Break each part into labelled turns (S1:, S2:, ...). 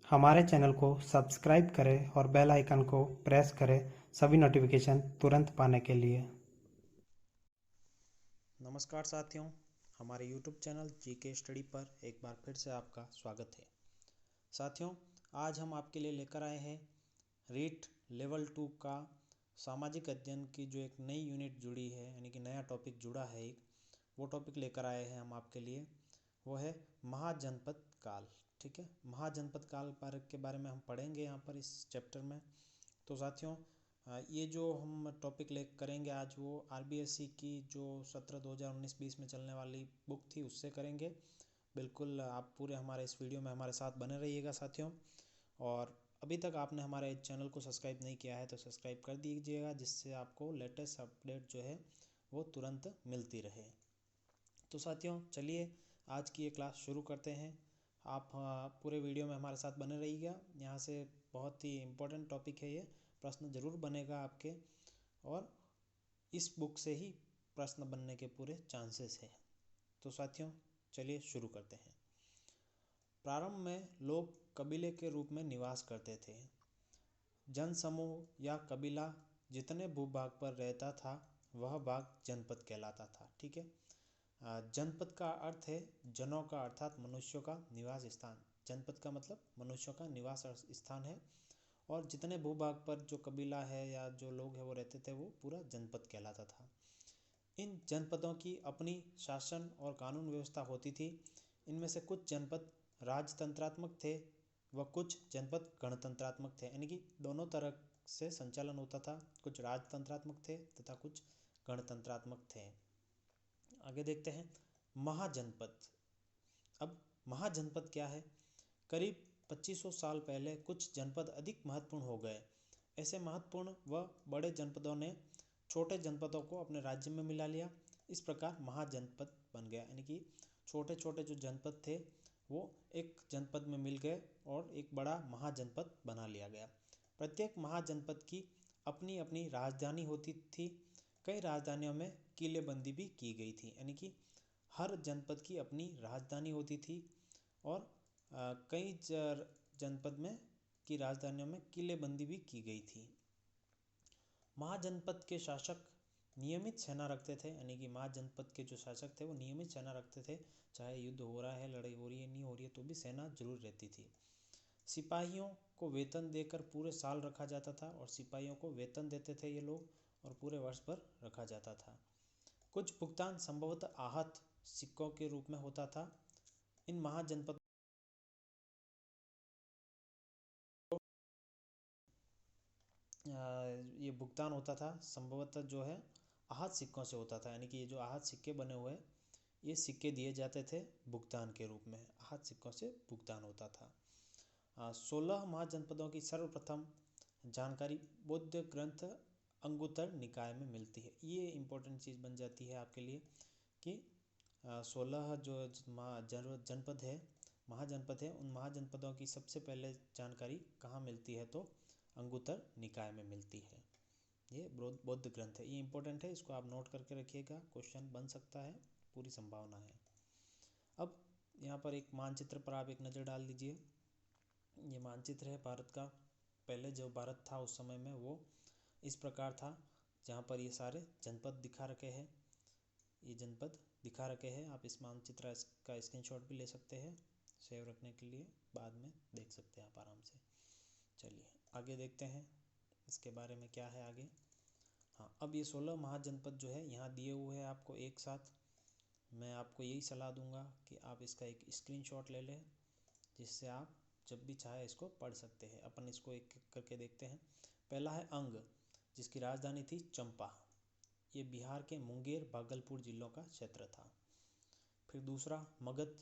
S1: हमारे चैनल को सब्सक्राइब करें और बेल आइकन को प्रेस करें सभी नोटिफिकेशन तुरंत पाने के लिए।
S2: नमस्कार साथियों, हमारे YouTube चैनल जीके स्टडी पर एक बार फिर से आपका स्वागत है। साथियों, आज हम आपके लिए लेकर आए हैं रीट लेवल 2 का सामाजिक अध्ययन की जो एक नई यूनिट जुड़ी है, यानी कि नया टॉपिक जुड़ा है एक, वो टॉपिक लेकर आए हैं हम आपके लिए। वो है महाजनपद काल। ठीक है, महाजनपद काल के बारे में हम पढ़ेंगे यहाँ पर इस चैप्टर में। तो साथियों, ये जो हम टॉपिक ले करेंगे आज, वो आरबीएससी की जो सत्र 2019-20 में चलने वाली बुक थी उससे करेंगे। बिल्कुल आप पूरे हमारे इस वीडियो में हमारे साथ बने रहिएगा साथियों। और अभी तक आपने हमारे चैनल को सब्सक्राइब नहीं किया है तो सब्सक्राइब कर दीजिएगा, जिससे आपको लेटेस्ट अपडेट जो है वो तुरंत मिलती रहे। तो साथियों, चलिए आज की ये क्लास शुरू करते हैं। आप पूरे वीडियो में हमारे साथ बने रहिएगा। यहाँ से बहुत ही इम्पोर्टेंट टॉपिक है ये, प्रश्न ज़रूर बनेगा आपके, और इस बुक से ही प्रश्न बनने के पूरे चांसेस हैं। तो साथियों, चलिए शुरू करते हैं। प्रारंभ में लोग कबीले के रूप में निवास करते थे। जनसमूह या कबीला जितने भूभाग पर रहता था वह भाग जनपद कहलाता था। ठीक है, जनपद का अर्थ है जनों का अर्थात मनुष्यों का निवास स्थान। जनपद का मतलब मनुष्यों का निवास स्थान है, और जितने भूभाग पर जो कबीला है या जो लोग हैं वो रहते थे वो पूरा जनपद कहलाता था। इन जनपदों की अपनी शासन और कानून व्यवस्था होती थी। इनमें से कुछ जनपद राजतंत्रात्मक थे व कुछ जनपद गणतंत्रात्मक थे, यानी कि दोनों तरह से संचालन होता था। कुछ राजतंत्रात्मक थे तथा कुछ गणतंत्रात्मक थे। आगे देखते हैं महाजनपद। अब महाजनपद क्या है? करीब 2500 साल पहले कुछ जनपद अधिक महत्वपूर्ण हो गए। ऐसे महत्वपूर्ण व बड़े जनपदों ने छोटे जनपदों को अपने राज्य में मिला लिया। इस प्रकार महाजनपद बन गया, यानी कि छोटे छोटे जो जनपद थे वो एक जनपद में मिल गए और एक बड़ा महाजनपद बना लिया गया। प्रत्येक महाजनपद की अपनी अपनी राजधानी होती थी। कई राजधानियों में किलेबंदी भी की गई थी, यानी कि हर जनपद की अपनी राजधानी होती थी, और कई जनपद में की राजधानियों में किलेबंदी भी की गई थी। महाजनपद के शासक नियमित सेना रखते थे, यानी कि महाजनपद के जो शासक थे वो नियमित सेना रखते थे। चाहे युद्ध हो रहा है, लड़ाई हो रही है, नहीं हो रही है, तो भी सेना जरूर रहती थी। सिपाहियों को वेतन देकर पूरे साल रखा जाता था, और सिपाहियों को वेतन देते थे ये लोग, और पूरे वर्ष भर रखा जाता था। कुछ भुगतान संभवतः आहत सिक्कों के रूप में होता था। इन महाजनपद ये भुगतान होता था संभवतः जो है आहत सिक्कों से होता था, यानी कि ये जो आहत सिक्के बने हुए ये सिक्के दिए जाते थे भुगतान के रूप में। आहत सिक्कों से भुगतान होता था। 16 महाजनपदों की सर्वप्रथम जानकारी बौद्ध ग्रंथ अंगुत्तर निकाय में मिलती है। ये इम्पोर्टेंट चीज़ बन जाती है आपके लिए कि 16 जो जनपद है, महाजनपद है, उन महाजनपदों की सबसे पहले जानकारी कहाँ मिलती है? तो अंगुत्तर निकाय में मिलती है। ये बौद्ध ग्रंथ है, ये इंपॉर्टेंट है, इसको आप नोट करके रखिएगा, क्वेश्चन बन सकता है, पूरी संभावना है। अब यहाँ पर एक मानचित्र पर आप एक नज़र डाल दीजिए। ये मानचित्र है भारत का। पहले जो भारत था उस समय में वो इस प्रकार था, जहाँ पर ये सारे जनपद दिखा रखे हैं। ये जनपद दिखा रखे हैं। आप इस मानचित्र का स्क्रीनशॉट भी ले सकते हैं सेव रखने के लिए, बाद में देख सकते हैं आप आराम से। चलिए आगे देखते हैं इसके बारे में क्या है आगे। हाँ, अब ये 16 महाजनपद जो है यहाँ दिए हुए हैं आपको एक साथ। मैं आपको यही सलाह दूंगा कि आप इसका एक स्क्रीनशॉट ले लें, जिससे आप जब भी चाहे इसको पढ़ सकते हैं। अपन इसको एक एक करके देखते हैं। पहला है अंग, जिसकी राजधानी थी चंपा। ये बिहार के मुंगेर भागलपुर जिलों का क्षेत्र था। फिर दूसरा मगध,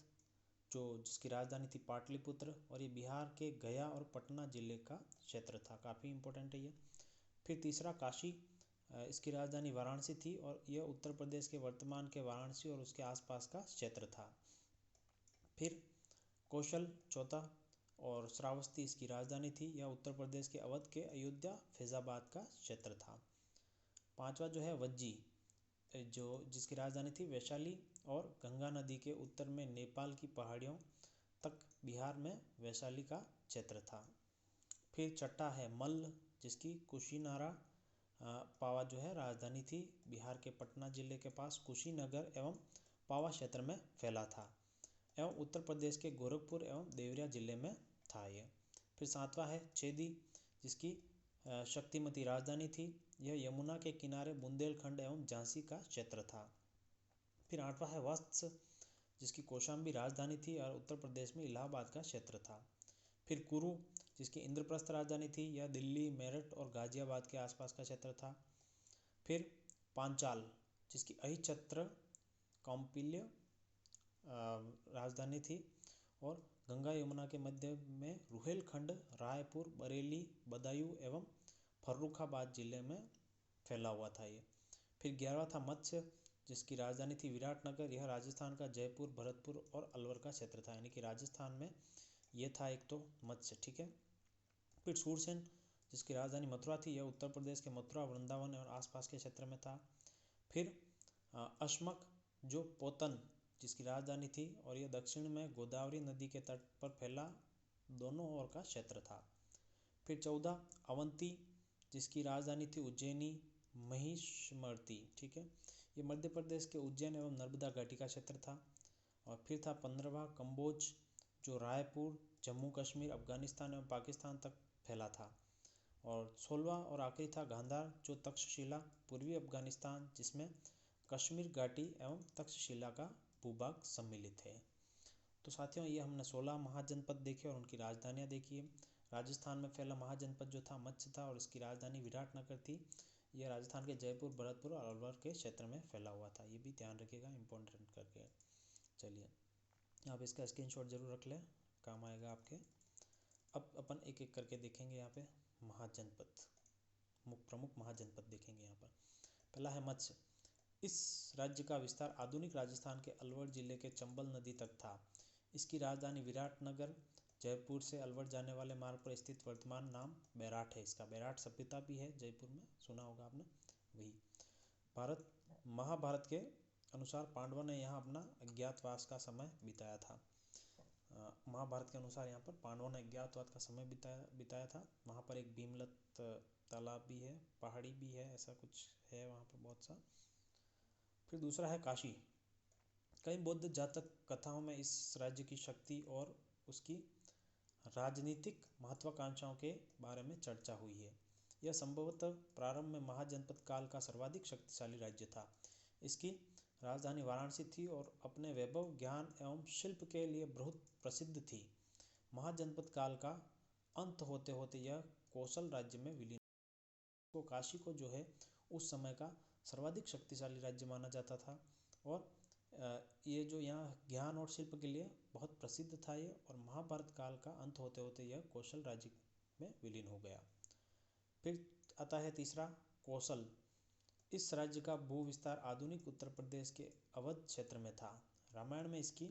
S2: जिसकी राजधानी थी पाटलिपुत्र, और ये बिहार के गया और पटना जिले का क्षेत्र था। काफ़ी इम्पोर्टेंट है ये। फिर तीसरा काशी, इसकी राजधानी वाराणसी थी, और यह उत्तर प्रदेश के वर्तमान के वाराणसी और उसके आसपास का क्षेत्र था। फिर कौशल चौथा, और श्रावस्ती इसकी राजधानी थी। यह उत्तर प्रदेश के अवध के अयोध्या फैजाबाद का क्षेत्र था। पांचवा जो है वज्जी, जिसकी राजधानी थी वैशाली और गंगा नदी के उत्तर में नेपाल की पहाड़ियों तक बिहार में वैशाली का क्षेत्र था। फिर छठा है मल्ल, जिसकी कुशीनारा पावा जो है राजधानी थी। बिहार के पटना जिले के पास कुशीनगर एवं पावा क्षेत्र में फैला था एवं उत्तर प्रदेश के गोरखपुर एवं देवरिया जिले में था ये। फिर सातवां है चेदी, जिसकी शक्तिमती राजधानी थी। यह यमुना के किनारे बुंदेलखंड एवं झांसी का क्षेत्र था। फिर आठवां है वत्स, जिसकी कौशाम्बी राजधानी थी और उत्तर प्रदेश में इलाहाबाद का क्षेत्र था। फिर कुरु, जिसकी इंद्रप्रस्थ राजधानी थी, यह दिल्ली, मेरठ और गाजियाबाद के आसपास का क्षेत्र था। फिर पांचाल, जिसकी अहिच्छत्र कौंपिल्य राजधानी थी और गंगा यमुना के मध्य में रुहेलखंड, रायपुर, बरेली, बदायूं एवं फर्रुखाबाद जिले में फैला हुआ था ये। फिर 11वां था मत्स्य, जिसकी राजधानी थी विराटनगर। यह राजस्थान का जयपुर, भरतपुर और अलवर का क्षेत्र था, यानी कि राजस्थान में ये था एक तो मत्स्य, ठीक है। फिर सूरसेन, जिसकी राजधानी मथुरा थी, यह उत्तर प्रदेश के मथुरा, वृंदावन और आसपास के क्षेत्र में था। फिर अश्मक, जो पोतन, जिसकी राजधानी थी और यह दक्षिण में गोदावरी नदी के तट पर फैला दोनों ओर का क्षेत्र था। फिर 14 अवंती, जिसकी राजधानी थी उज्जैनी, महिषमती, ठीक है, ये मध्य प्रदेश के उज्जैन एवं नर्मदा घाटी का क्षेत्र था। और फिर था 15वां कम्बोज, जो रायपुर, जम्मू कश्मीर, अफगानिस्तान एवं पाकिस्तान तक फैला था। और 16वां और आखिरी था गांधार, जो तक्षशिला, पूर्वी अफगानिस्तान, जिसमें कश्मीर घाटी एवं तक्षशिला का भूभाग सम्मिलित है। तो साथियों, ये हमने 16 महाजनपद देखे और उनकी राजधानियाँ देखी है। राजस्थान में फैला महाजनपद जो था मत्स्य था और इसकी राजधानी विराटनगर थी। यह राजस्थान के जयपुर, भरतपुर और अलवर के क्षेत्र में फैला हुआ था। ये भी ध्यान रखिएगा, इंपॉर्टेंट करके। चलिए, आप इसका स्क्रीनशॉट जरूर रख लें, काम आएगा आपके। अब अपन एक एक करके देखेंगे यहाँ पे महाजनपद, प्रमुख महाजनपद देखेंगे यहाँ पर। पहला है मत्स्य। इस राज्य का विस्तार आधुनिक राजस्थान के अलवर जिले के चंबल नदी तक था। इसकी राजधानी विराटनगर, जयपुर से अलवर जाने वाले मार्ग पर स्थित वर्तमान नाम बैराट है। इसका बैराट सभ्यता भी है जयपुर में, सुना होगा आपने, वही। महाभारत के अनुसार पांडवों ने यहाँ अपना अज्ञातवास का समय बिताया था। महाभारत के अनुसार यहाँ पर पांडवों ने अज्ञातवास का समय बिताया था। वहाँ पर एक भीमलत तालाब भी है, पहाड़ी भी है, ऐसा कुछ है वहाँ पर बहुत सा। फिर दूसरा है काशी। कई बौद्ध जातक कथाओं में इस राज्य की शक्ति और उसकी राजनीतिक महत्वाकांक्षाओं के बारे में चर्चा हुई है। यह संभवतः प्रारंभ में महाजनपद काल का सर्वाधिक शक्तिशाली राज्य था। इसकी राजधानी वाराणसी थी और अपने वैभव, ज्ञान एवं शिल्प के लिए बहुत प्रसिद्ध थी। महाजनपद काल का अंत होते होते यह कौशल राज्य में विलीन को काशी को जो है उस समय का सर्वाधिक शक्तिशाली राज्य माना जाता था और ये जो यहाँ ज्ञान और शिल्प के लिए बहुत प्रसिद्ध था ये। और महाभारत काल का अंत होते होते यह कौशल राज्य में विलीन हो गया। फिर आता है तीसरा कौशल। इस राज्य का भू विस्तार आधुनिक उत्तर प्रदेश के अवध क्षेत्र में था। रामायण में इसकी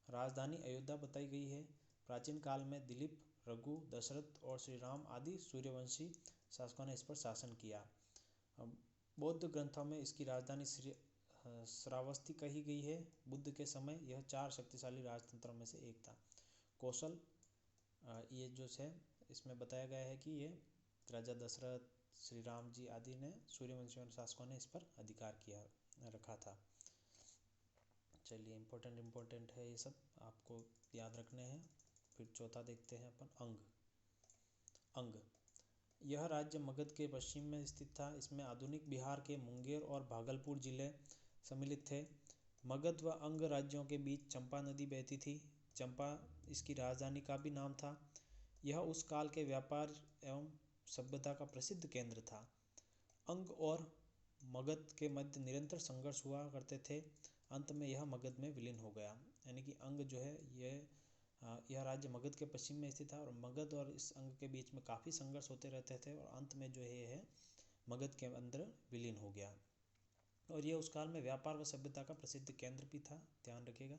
S2: राजधानी अयोध्या बताई गई है। प्राचीन काल में दिलीप, रघु, दशरथ और श्री राम आदि सूर्यवंशी शासकों ने इस पर शासन किया। बौद्ध ग्रंथों में इसकी राजधानी श्रावस्ती कही गई है। बुद्ध के समय यह 4 शक्तिशाली राजतंत्रों में से एक था। कौशल ये जो है इसमें बताया गया है कि ये राजा दशरथ, श्री राम जी आदि ने, सूर्यवंशियों शासकों ने इस पर अधिकार किया रखा था। चलिए, इम्पोर्टेंट है ये सब, आपको याद रखने हैं। फिर चौथा देखते हैं अपन अंग। यह राज्य मगध के पश्चिम में स्थित था। इसमें आधुनिक बिहार के मुंगेर और भागलपुर जिले सम्मिलित थे। मगध व अंग राज्यों के बीच चंपा नदी बहती थी। चंपा इसकी राजधानी का भी नाम था। यह उस काल के व्यापार एवं सभ्यता का प्रसिद्ध केंद्र था। अंग और मगध के मध्य निरंतर संघर्ष हुआ करते थे। अंत में यह मगध में विलीन हो गया। यानी कि अंग जो है यह राज्य मगध के पश्चिम में स्थित था और मगध और इस अंग के बीच में काफ़ी संघर्ष होते रहते थे और अंत में जो है मगध के अंदर विलीन हो गया। और यह उस काल में व्यापार व सभ्यता का प्रसिद्ध केंद्र भी था, ध्यान रखिएगा।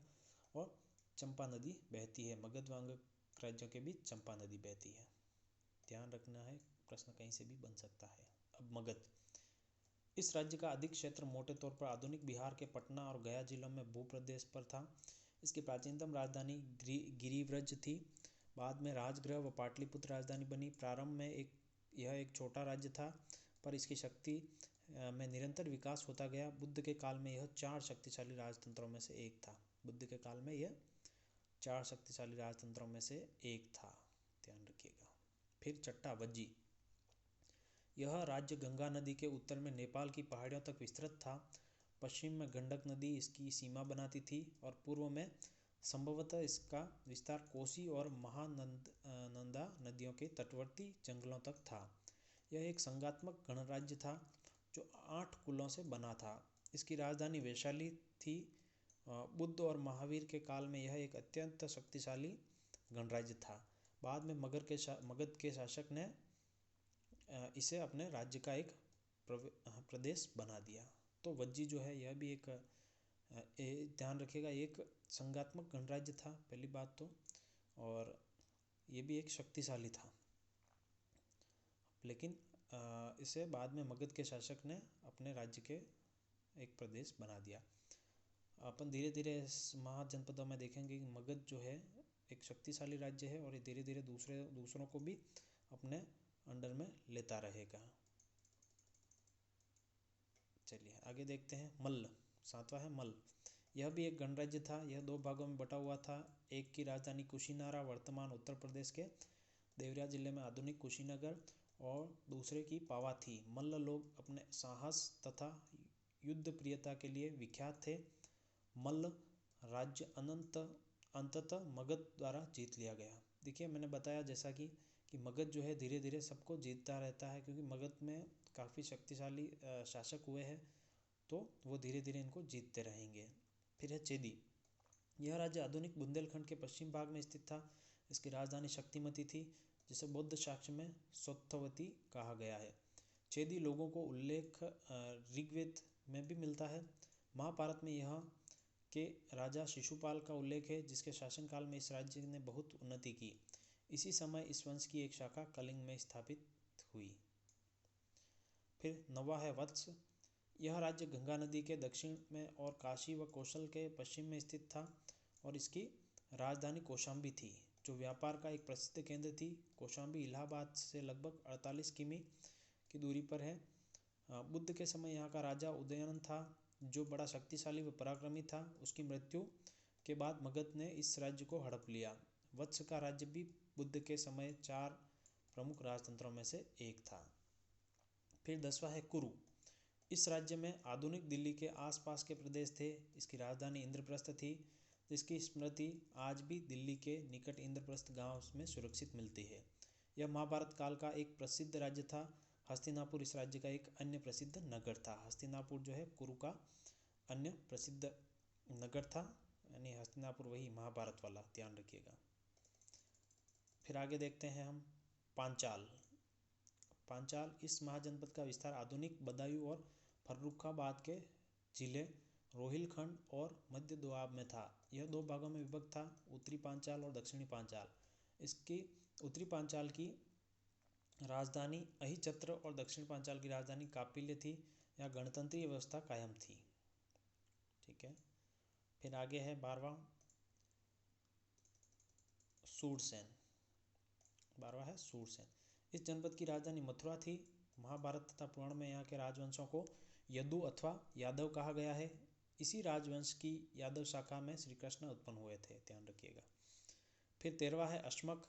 S2: और चंपा नदी बहती है, मगध व अंग राज्यों के बीच चंपा नदी बहती है, ध्यान रखना है, प्रश्न कहीं से भी बन सकता है। अब मगध। इस राज्य का अधिक क्षेत्र मोटे तौर पर आधुनिक बिहार के पटना और गया जिलों में भूप्रदेश पर था। इसकी प्राचीनतम राजधानी गिरिव्रज थी। बाद में राजगृह व पाटलिपुत्र राजधानी बनी। प्रारंभ में यह एक छोटा राज्य था, पर इसकी शक्ति में निरंतर विकास होता गया। बुद्ध के काल में यह 4 शक्तिशाली राजतंत्रों में से एक था। बुद्ध के काल में यह 4 शक्तिशाली राजतंत्रों में से एक था, ध्यान रखिएगा। फिर छठा, वज्जी। यह राज्य गंगा नदी के उत्तर में नेपाल की पहाड़ियों तक विस्तृत था। पश्चिम में गंडक नदी इसकी सीमा बनाती थी और पूर्व में संभवतः इसका विस्तार कोसी और महानंदा नदियों के तटवर्ती जंगलों तक था। यह एक संघात्मक गणराज्य था जो 8 कुलों से बना था। इसकी राजधानी वैशाली थी। बुद्ध और महावीर के काल में यह एक अत्यंत शक्तिशाली गणराज्य था। बाद में मगध के शासक ने इसे अपने राज्य का एक प्रदेश बना दिया। तो वज्जी जो है यह भी एक ध्यान रखिएगा, एक संघात्मक गणराज्य था पहली बात तो, और ये भी एक शक्तिशाली था। लेकिन इसे बाद में मगध के शासक ने अपने राज्य के एक प्रदेश बना दिया। अपन धीरे धीरे इस महाजनपदों में देखेंगे कि मगध जो है एक शक्तिशाली राज्य है और ये धीरे धीरे दूसरों को भी अपने अंडर में लेता रहेगा। चलिए आगे देखते हैं। मल्ल, 7वां है मल्ल। यह भी एक गणराज्य था। यह 2 भागों में बटा हुआ था। एक की राजधानी कुशीनारा वर्तमान उत्तर प्रदेश के देवरिया जिले में आधुनिक कुशीनगर और दूसरे की पावा थी। मल्ल लोग अपने साहस तथा युद्ध प्रियता के लिए विख्यात थे। मल्ल राज्य अंततः मगध द्वारा जीत लिया गया। देखिए मैंने बताया जैसा कि मगध जो है धीरे धीरे सबको जीतता रहता है, क्योंकि मगध में काफ़ी शक्तिशाली शासक हुए हैं, तो वो धीरे धीरे इनको जीतते रहेंगे। फिर है चेदी। यह राज्य आधुनिक बुंदेलखंड के पश्चिम भाग में स्थित था। इसकी राजधानी शक्तिमती थी, जिसे बौद्ध साक्ष्य में सौत्थवती कहा गया है। चेदी लोगों को उल्लेख ऋग्वेद में भी मिलता है। महाभारत में यह के राजा शिशुपाल का उल्लेख है, जिसके शासनकाल में इस राज्य ने बहुत उन्नति की। इसी समय इस वंश की एक शाखा कलिंग में स्थापित हुई। फिर 9वां है वत्स। यह राज्य गंगा नदी के दक्षिण में और काशी व कौशल के पश्चिम में स्थित था और इसकी राजधानी कौशाम्बी थी, जो व्यापार का एक प्रसिद्ध केंद्र थी। कौशाम्बी इलाहाबाद से लगभग 48 किमी की दूरी पर है। बुद्ध के समय यहाँ का राजा उदयन था, जो बड़ा शक्तिशाली व पराक्रमी था। उसकी मृत्यु के बाद मगध ने इस राज्य को हड़प लिया। वत्स का राज्य भी बुद्ध के समय 4 प्रमुख राजतंत्रों में से एक था। फिर 10वां है कुरु। इस राज्य में आधुनिक दिल्ली के आसपास के प्रदेश थे। इसकी राजधानी इंद्रप्रस्थ थी, जिसकी स्मृति आज भी दिल्ली के निकट इंद्रप्रस्थ गांव में सुरक्षित मिलती है। यह महाभारत काल का एक प्रसिद्ध राज्य था। हस्तिनापुर इस राज्य का एक अन्य प्रसिद्ध नगर था। हस्तिनापुर जो है कुरु का अन्य प्रसिद्ध नगर था, यानी हस्तिनापुर वही महाभारत वाला, ध्यान रखिएगा। फिर आगे देखते हैं हम पांचाल। पांचाल इस महाजनपद का विस्तार आधुनिक बदायूं और फर्रुखाबाद के जिले रोहिलखंड और मध्य दोआब में था। यह 2 भागों में विभक्त था, उत्तरी पांचाल और दक्षिणी पांचाल। इसकी उत्तरी पांचाल की राजधानी अहिछत्र और दक्षिण पांचाल की राजधानी कापिल्य थी। यहाँ गणतंत्रीय व्यवस्था कायम थी। ठीक है। फिर आगे है 12वां सूरसेन। 12वां है सूरसेन। इस जनपद की राजधानी मथुरा थी। महाभारत तथा पुराण में यहाँ के राजवंशों को यदु अथवा यादव कहा गया है। इसी राजवंश की यादव शाखा में श्री कृष्ण उत्पन्न हुए थे, ध्यान रखिएगा। फिर 13वां है अश्मक।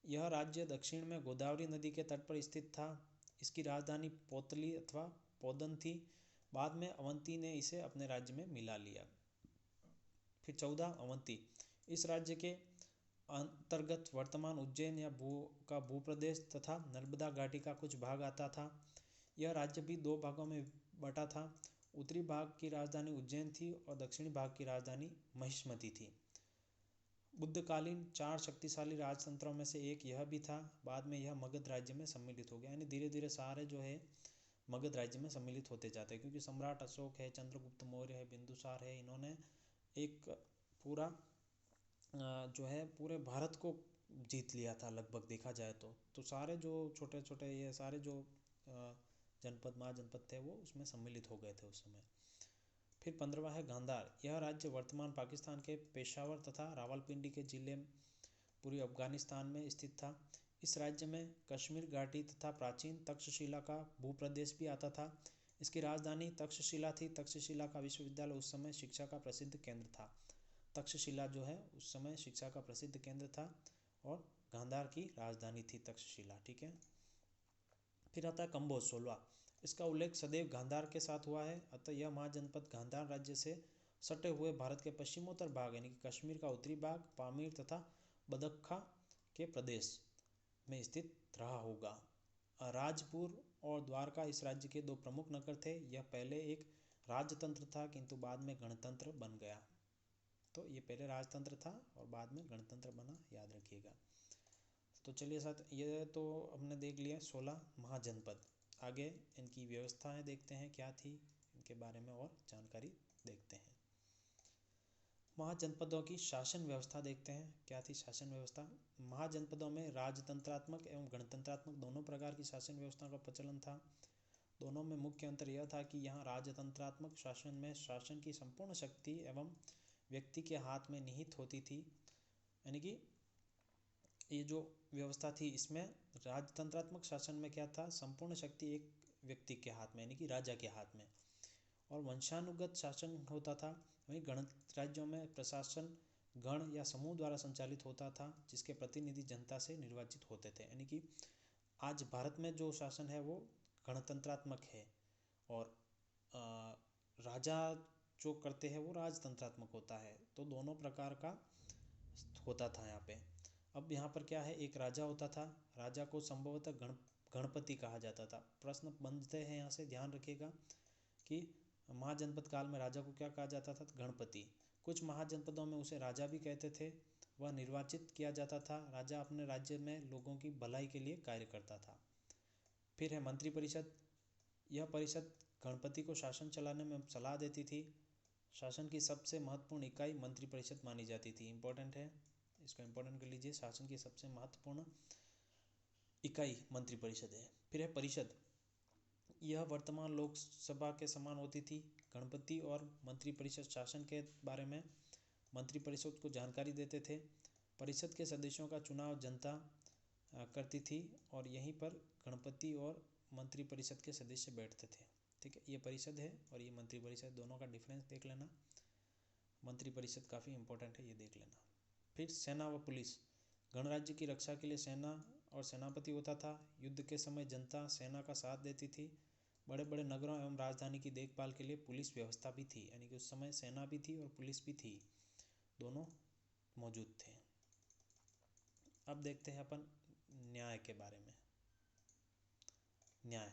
S2: यह राज्य दक्षिण में गोदावरी नदी के तट पर स्थित था। इसकी राजधानी पोतली अथवा पोदन थी। बाद में अवंती ने इसे अपने राज्य में मिला लिया। फिर 14 अवंती। इस राज्य के अंतर्गत वर्तमान उज्जैन का भूप्रदेश तथा नर्मदा घाटी का कुछ भाग आता था। यह राज्य भी 2 भागों में बटा था। उत्तरी भाग की राजधानी उज्जैन थी और दक्षिणी भाग की राजधानी महिष्मती थी। बुद्धकालीन 4 शक्तिशाली राजतंत्रों में से एक यह भी था। बाद में यह मगध राज्य में सम्मिलित हो गया, यानी धीरे धीरे सारे जो है मगध राज्य में सम्मिलित होते जाते हैं, क्योंकि सम्राट अशोक है, चंद्रगुप्त मौर्य है, बिंदुसार है, इन्होंने एक पूरा जो है पूरे भारत को जीत लिया था लगभग देखा जाए तो सारे जो छोटे छोटे ये सारे जो जनपद महाजनपद थे वो उसमें सम्मिलित हो गए थे उस समय। फिर 15वां है गांधार। यह राज्य वर्तमान पाकिस्तान के पेशावर तथा रावलपिंडी के जिले पूर्वी अफगानिस्तान में स्थित था। इस राज्य में कश्मीर घाटी तथा प्राचीन तक्षशिला का भूप्रदेश भी आता था। इसकी राजधानी तक्षशिला थी। तक्षशिला का विश्वविद्यालय उस समय शिक्षा का प्रसिद्ध केंद्र था। तक्षशिला जो है उस समय शिक्षा का प्रसिद्ध केंद्र था और गांधार की राजधानी थी तक्षशिला। ठीक है। फिर आता है कंबोज 16। इसका उल्लेख सदैव गांधार के साथ हुआ है, अतः यह महाजनपद गांधार राज्य से सटे हुए भारत के पश्चिमोत्तर भाग यानी कि कश्मीर का उत्तरी भाग, पामीर तथा बदख्खा के प्रदेश में स्थित रहा होगा। राजपुर और द्वारका इस राज्य के दो प्रमुख नगर थे। यह पहले एक राजतंत्र था किंतु बाद में गणतंत्र बन गया। तो ये पहले राजतंत्र था और बाद में गणतंत्र बना, याद रखिएगा। तो चलिए साथ, ये तो हमने देख लिया 16 महाजनपद। आगे इनकी व्यवस्थाएं देखते हैं क्या थी, इनके बारे में और जानकारी देखते हैं। महाजनपदों की शासन व्यवस्था देखते हैं, क्या थी शासन व्यवस्था। महाजनपदों में राजतंत्रात्मक एवं गणतंत्रात्मक दोनों प्रकार की शासन व्यवस्था का प्रचलन था। दोनों में मुख्य अंतर यह था कि यहाँ राजतंत्रात्मक शासन में शासन की संपूर्ण शक्ति एवं व्यक्ति के हाथ में निहित होती थी, यानी कि ये जो व्यवस्था थी इसमें राजतंत्रात्मक शासन में क्या था, संपूर्ण शक्ति एक व्यक्ति के हाथ में यानी कि राजा के हाथ में, और वंशानुगत शासन होता था। वहीं गणतंत्र राज्यों में प्रशासन गण या समूह द्वारा संचालित होता था, जिसके प्रतिनिधि जनता से निर्वाचित होते थे। यानी कि आज भारत में जो शासन है वो गणतंत्रात्मक है और राजा जो करते हैं वो राजतंत्रात्मक होता है। तो दोनों प्रकार का होता था यहाँ पे। अब यहाँ पर क्या है, एक राजा होता था, राजा को संभवतः गणपति कहा जाता था। प्रश्न बनते हैं यहाँ से, ध्यान रखिएगा कि महाजनपद काल में राजा को क्या कहा जाता था, गणपति। कुछ महाजनपदों में उसे राजा भी कहते थे। वह निर्वाचित किया जाता था। राजा अपने राज्य में लोगों की भलाई के लिए कार्य करता था। फिर है मंत्रिपरिषद। यह परिषद गणपति को शासन चलाने में सलाह देती थी। शासन की सबसे महत्वपूर्ण इकाई मंत्रिपरिषद मानी जाती थी। इंपॉर्टेंट है, इसको इंपॉर्टेंट कर लीजिए। शासन की सबसे महत्वपूर्ण इकाई मंत्रिपरिषद है। फिर है परिषद। यह वर्तमान लोकसभा के समान होती थी। गणपति और मंत्रिपरिषद शासन के बारे में मंत्रिपरिषद को जानकारी देते थे। परिषद के सदस्यों का चुनाव जनता करती थी और यहीं पर गणपति और मंत्रिपरिषद के सदस्य बैठते थे। ठीक है, ये परिषद है और ये मंत्रिपरिषद, दोनों का डिफरेंस देख लेना। मंत्रिपरिषद काफ़ी इंपॉर्टेंट है, ये देख लेना। फिर सेना व पुलिस। गणराज्य की रक्षा के लिए सेना और सेनापति होता था। युद्ध के समय जनता सेना का साथ देती थी। बड़े बड़े नगरों एवं राजधानी की देखभाल के लिए पुलिस व्यवस्था भी थी, यानी कि उस समय सेना भी थी और पुलिस भी थी, दोनों मौजूद थे। अब देखते हैं अपन न्याय के बारे में। न्याय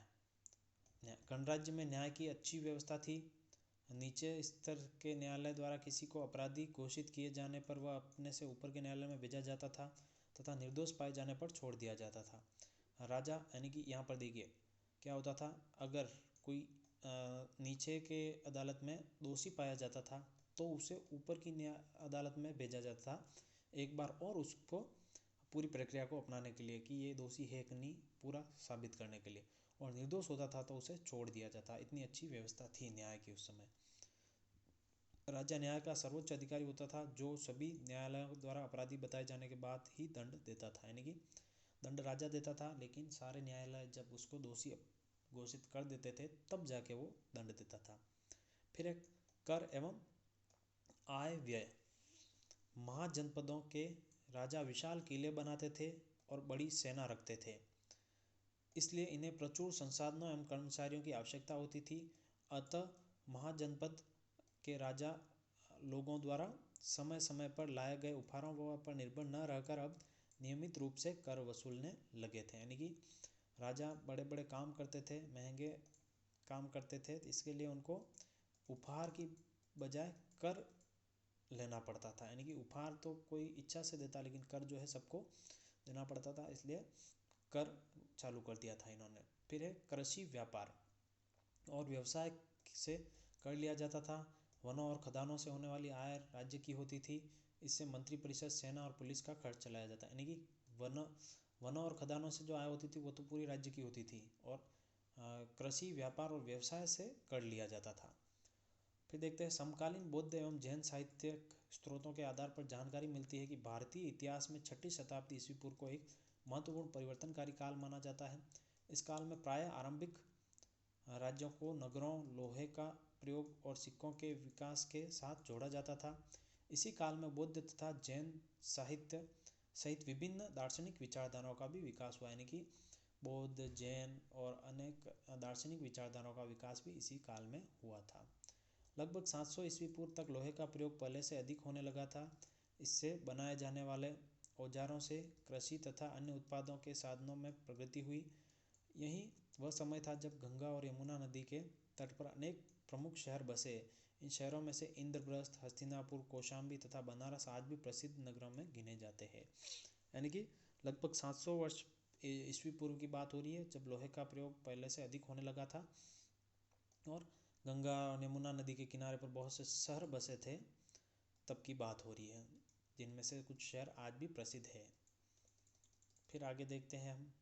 S2: गणराज्य में न्याय की अच्छी व्यवस्था थी। नीचे स्तर के न्यायालय द्वारा किसी को अपराधी घोषित किए जाने पर वह अपने से ऊपर के न्यायालय में भेजा जाता था तथा निर्दोष पाए जाने पर छोड़ दिया जाता था। राजा, यानी कि यहाँ पर देखिए क्या होता था, अगर कोई नीचे के अदालत में दोषी पाया जाता था तो उसे ऊपर की न्याय अदालत में भेजा जाता था एक बार और उसको पूरी प्रक्रिया को अपनाने के लिए कि ये दोषी है कि नहीं, पूरा साबित करने के लिए। और निर्दोष होता था तो उसे छोड़ दिया जाता। इतनी अच्छी व्यवस्था थी न्याय की उस समय। राजा न्याय का सर्वोच्च अधिकारी होता था, जो सभी न्यायालयों द्वारा अपराधी बताए जाने के बाद ही दंड देता था। यानी कि दंड राजा देता था, लेकिन सारे न्यायालय जब उसको दोषी घोषित कर देते थे तब जाके वो दंड देता था। फिर एक कर एवं आय व्यय। महाजनपदों के राजा विशाल किले बनाते थे और बड़ी सेना रखते थे, इसलिए इन्हें प्रचुर संसाधनों एवं कर्मचारियों की आवश्यकता होती थी। अतः महाजनपद के राजा लोगों द्वारा समय समय पर लाए गए उपहारों पर निर्भर न रहकर अब नियमित रूप से कर वसूलने लगे थे। यानी कि राजा बड़े बड़े काम करते थे, महंगे काम करते थे, इसके लिए उनको उपहार की बजाय कर लेना पड़ता था। यानी कि उपहार तो कोई इच्छा से देता, लेकिन कर जो है सबको देना पड़ता था, इसलिए कर चालू कर दिया था इन्होंने। फिर है कृषि, व्यापार और व्यवसाय से कर लिया जाता था। वनों और खदानों से होने वाली आय राज्य की होती थी। इससे मंत्रिपरिषद, सेना और पुलिस का खर्च चलाया जाता। यानी कि वनों और खदानों से जो आय होती थी वो तो पूरी राज्य की होती थी और कृषि, व्यापार और व्यवसाय से कर लिया जाता था। फिर देखते हैं समकालीन बौद्ध एवं जैन साहित्यिक स्रोतों के आधार पर जानकारी मिलती है कि भारतीय इतिहास में 6ठी शताब्दी ईस्वी पूर्व को एक महत्वपूर्ण परिवर्तनकारी काल माना जाता है। इस काल में प्रायः आरंभिक राज्यों को नगरों, लोहे का प्रयोग और सिक्कों के विकास के साथ जोड़ा जाता था। इसी काल में बौद्ध तथा जैन साहित्य सहित विभिन्न दार्शनिक विचारधाराओं का भी विकास हुआ, यानी कि बौद्ध, जैन और अनेक दार्शनिक विचारधाराओं का विकास भी इसी काल में हुआ था। लगभग 700 ईस्वी पूर्व तक लोहे का प्रयोग पहले से अधिक होने लगा था। इससे बनाए जाने वाले औजारों से कृषि तथा अन्य उत्पादों के साधनों में प्रगति हुई। यही वह समय था जब गंगा और यमुना नदी के तट पर अनेक प्रमुख शहर बसे। इन शहरों में से इंद्रप्रस्थ, हस्तिनापुर, कौशाम्बी तथा बनारस आज भी प्रसिद्ध नगरों में गिने जाते हैं। यानी कि लगभग 700 वर्ष ईस्वी पूर्व की बात हो रही है, जब लोहे का प्रयोग पहले से अधिक होने लगा था और गंगा और यमुना नदी के किनारे पर बहुत से शहर बसे थे, तब की बात हो रही है, जिनमें से कुछ शहर आज भी प्रसिद्ध है। फिर आगे देखते हैं हम,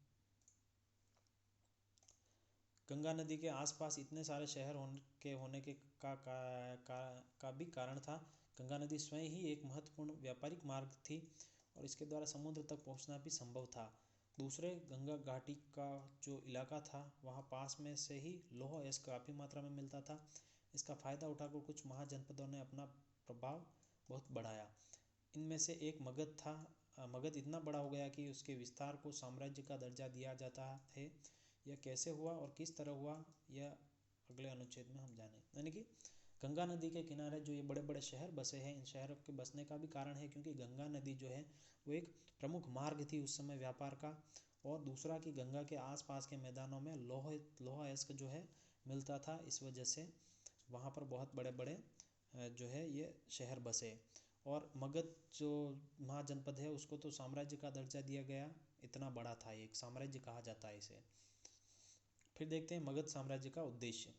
S2: गंगा नदी के आसपास इतने सारे शहर होने के का भी कारण था। गंगा नदी स्वयं ही एक महत्वपूर्ण व्यापारिक मार्ग थी और इसके द्वारा समुद्र तक पहुंचना भी संभव था। दूसरे, गंगा घाटी का जो इलाका था वहाँ पास में से ही लौह अयस्क काफ़ी मात्रा में मिलता था। इसका फ़ायदा उठाकर कुछ महाजनपदों ने अपना प्रभाव बहुत बढ़ाया। इनमें से एक मगध था। मगध इतना बड़ा हो गया कि उसके विस्तार को साम्राज्य का दर्जा दिया जाता है। यह कैसे हुआ और किस तरह हुआ, यह अगले अनुच्छेद में हम जानें। यानी कि गंगा नदी के किनारे जो ये बड़े बड़े शहर बसे हैं, इन शहरों के बसने का भी कारण है क्योंकि गंगा नदी जो है वो एक प्रमुख मार्ग थी उस समय व्यापार का। और दूसरा कि गंगा के आसपास के मैदानों में लोहा अयस्क जो है मिलता था, इस वजह से वहाँ पर बहुत बड़े बड़े जो है ये शहर बसे। और मगध जो महाजनपद है उसको तो साम्राज्य का दर्जा दिया गया, इतना बड़ा था, एक साम्राज्य कहा जाता है इसे। फिर देखते हैं मगध साम्राज्य का उद्देश्य।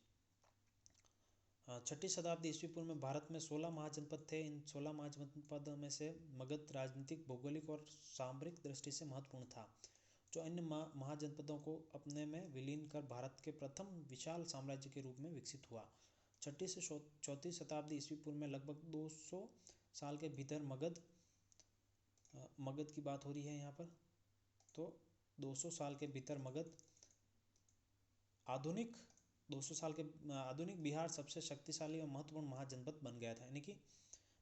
S2: 6ठी शताब्दी ईस्वी पूर्व में भारत में 16 महाजनपद थे। इन 16 महाजनपदों में से मगध राजनीतिक, भौगोलिक और सामरिक दृष्टि से महत्वपूर्ण था, जो अन्य महाजनपदों को अपने में विलीन कर भारत के प्रथम विशाल साम्राज्य के रूप में विकसित हुआ। 6ठी से 4वीं शताब्दी ईस्वी पूर्व में लगभग 200 साल के भीतर मगध की बात हो रही है यहाँ पर, तो 200 साल के भीतर मगध आधुनिक 200 साल के आधुनिक बिहार सबसे शक्तिशाली और महत्वपूर्ण महाजनपद बन गया था। यानी कि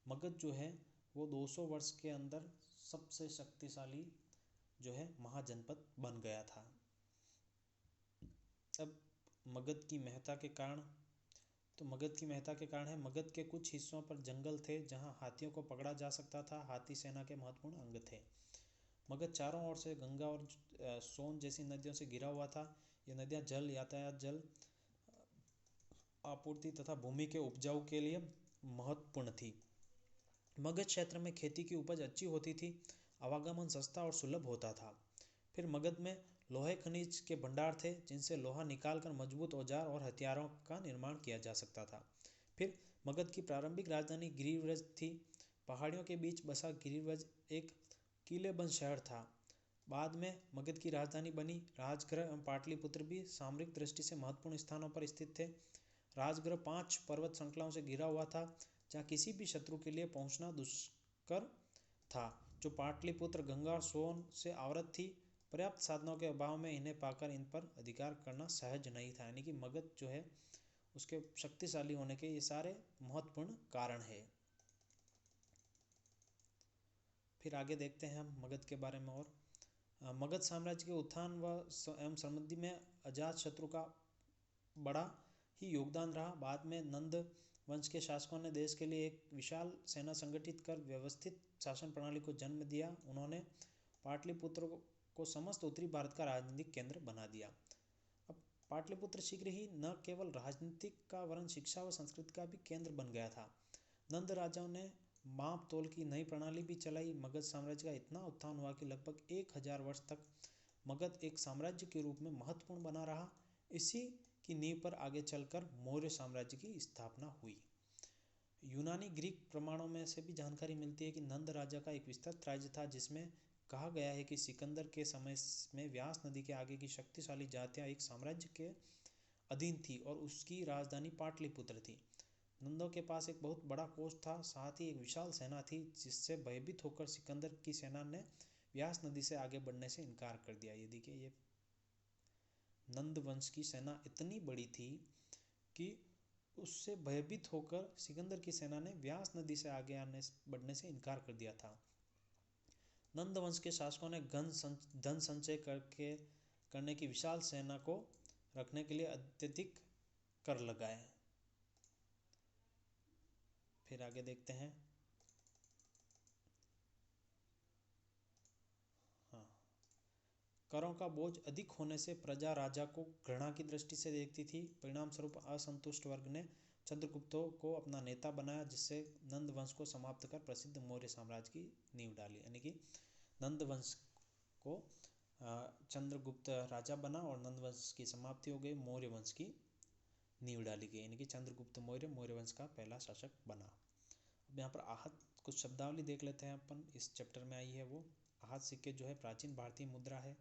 S2: मगध जो है वो 200 वर्ष के अंदर सबसे शक्तिशाली जो है महाजनपद बन गया था। अब मगध की महत्ता के कारण, तो मगध की महत्ता के कारण है, मगध के कुछ हिस्सों पर जंगल थे जहां हाथियों को पकड़ा जा सकता था। हाथी सेना के महत्वपूर्ण अंग थे। मगध चारों ओर से गंगा और सोन जैसी नदियों से घिरा हुआ था। ये नदियां जल यातायात, जल आपूर्ति तथा भूमि के उपजाऊ के लिए महत्वपूर्ण थी। मगध क्षेत्र में खेती की उपज अच्छी होती थी, आवागमन सस्ता और सुलभ होता था। फिर मगध में लोहे खनिज के भंडार थे जिनसे लोहा निकालकर मजबूत औजार और हथियारों का निर्माण किया जा सकता था। फिर मगध की प्रारंभिक राजधानी गिरिव्रज थी। पहाड़ियों के बीच बसा गिरिव्रज एक किलेबंद शहर था। बाद में मगध की राजधानी बनी। राजगृह एवं पाटलिपुत्र भी सामरिक दृष्टि से महत्वपूर्ण स्थानों पर स्थित थे। राजगृह 5 पर्वत श्रृंखलाओं से घिरा हुआ था जहाँ किसी भी शत्रु के लिए पहुंचना दुष्कर था। जो पाटलिपुत्र गंगा और सोन से आवृत थी। पर्याप्त साधनों के अभाव में इन्हें पाकर इन पर अधिकार करना सहज नहीं था। यानी कि मगध जो है उसके शक्तिशाली होने के ये सारे महत्वपूर्ण कारण है। फिर आगे देखते हैं हम मगध के बारे में और मगध साम्राज्य के उत्थान एवं समृद्धि में अजातशत्रु का बड़ा ही योगदान रहा। बाद में नंद वंश के शासकों ने देश के लिए एक विशाल सेना संगठित कर व्यवस्थित शासन प्रणाली को जन्म दिया। उन्होंने पाटलिपुत्र को समस्त उत्तरी भारत का राजनीतिक केंद्र बना दिया। अब पाटलिपुत्र शीघ्र ही न केवल राजनीतिक का वरन शिक्षा व संस्कृति का भी केंद्र बन गया था। नंद राजाओं ने माप तोल की नई प्रणाली भी चलाई। मगध साम्राज्य का इतना उत्थान हुआ कि लगभग 1000 वर्ष तक मगध एक साम्राज्य के रूप में महत्वपूर्ण बना रहा। इसी की नींव पर आगे चलकर मौर्य साम्राज्य की स्थापना हुई। यूनानी ग्रीक प्रमाणों में से भी जानकारी मिलती है कि नंद राजा का एक विस्तृत राज्य था जिसमें कहा गया है कि सिकंदर के समय में व्यास नदी के आगे की शक्तिशाली जातियां एक साम्राज्य के अधीन थी और उसकी राजधानी पाटलिपुत्र थी। नंदों के पास एक बहुत बड़ा कोष था, साथ ही एक विशाल सेना थी, जिससे भयभीत होकर सिकंदर की सेना ने व्यास नदी से आगे बढ़ने से इनकार कर दिया। ये देखिए, ये नंद वंश की सेना इतनी बड़ी थी कि उससे भयभीत होकर सिकंदर की सेना ने व्यास नदी से आगे बढ़ने से इनकार कर दिया था। नंद वंश के शासकों ने धन संचय करने की विशाल सेना को रखने के लिए अत्यधिक कर लगाए। फिर आगे देखते हैं। हाँ, करों का बोझ अधिक होने से प्रजा राजा को घृणा की दृष्टि से देखती थी। परिणाम स्वरूप असंतुष्ट वर्ग ने चंद्रगुप्त को अपना नेता बनाया, जिससे नंद वंश को समाप्त कर प्रसिद्ध मौर्य साम्राज्य की नींव डाली। यानी कि नंद वंश को चंद्रगुप्त राजा बना और नंद वंश की समाप्ति हो गई, मौर्य वंश की नींव डाली गई, यानी कि चंद्रगुप्त मौर्य वंश का पहला शासक बना। अब यहाँ पर आहत कुछ शब्दावली देख लेते हैं अपन, इस चैप्टर में आई है वो। आहत सिक्के जो है प्राचीन भारतीय मुद्रा है,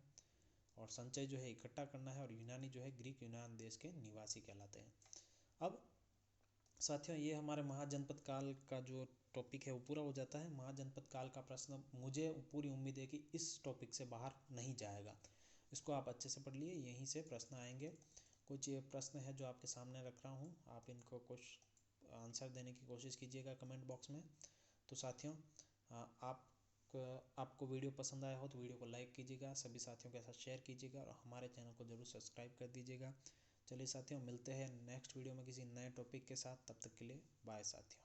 S2: और संचय जो है इकट्ठा करना है, और यूनानी जो है ग्रीक यूनान देश के निवासी कहलाते हैं। अब साथियों, ये हमारे महाजनपद काल का जो टॉपिक है वो पूरा हो जाता है। महाजनपद काल का प्रश्न, मुझे पूरी उम्मीद है कि इस टॉपिक से बाहर नहीं जाएगा। इसको आप अच्छे से पढ़ लिए, यहीं से प्रश्न आएंगे। कुछ ये प्रश्न है जो आपके सामने रख रहा हूँ, आप इनको कुछ आंसर देने की कोशिश कीजिएगा कमेंट बॉक्स में। तो साथियों, आपको वीडियो पसंद आया हो तो वीडियो को लाइक कीजिएगा, सभी साथियों के साथ शेयर कीजिएगा, और हमारे चैनल को जरूर सब्सक्राइब कर दीजिएगा। चलिए साथियों, मिलते हैं नेक्स्ट वीडियो में किसी नए टॉपिक के साथ। तब तक के लिए बाय साथियों।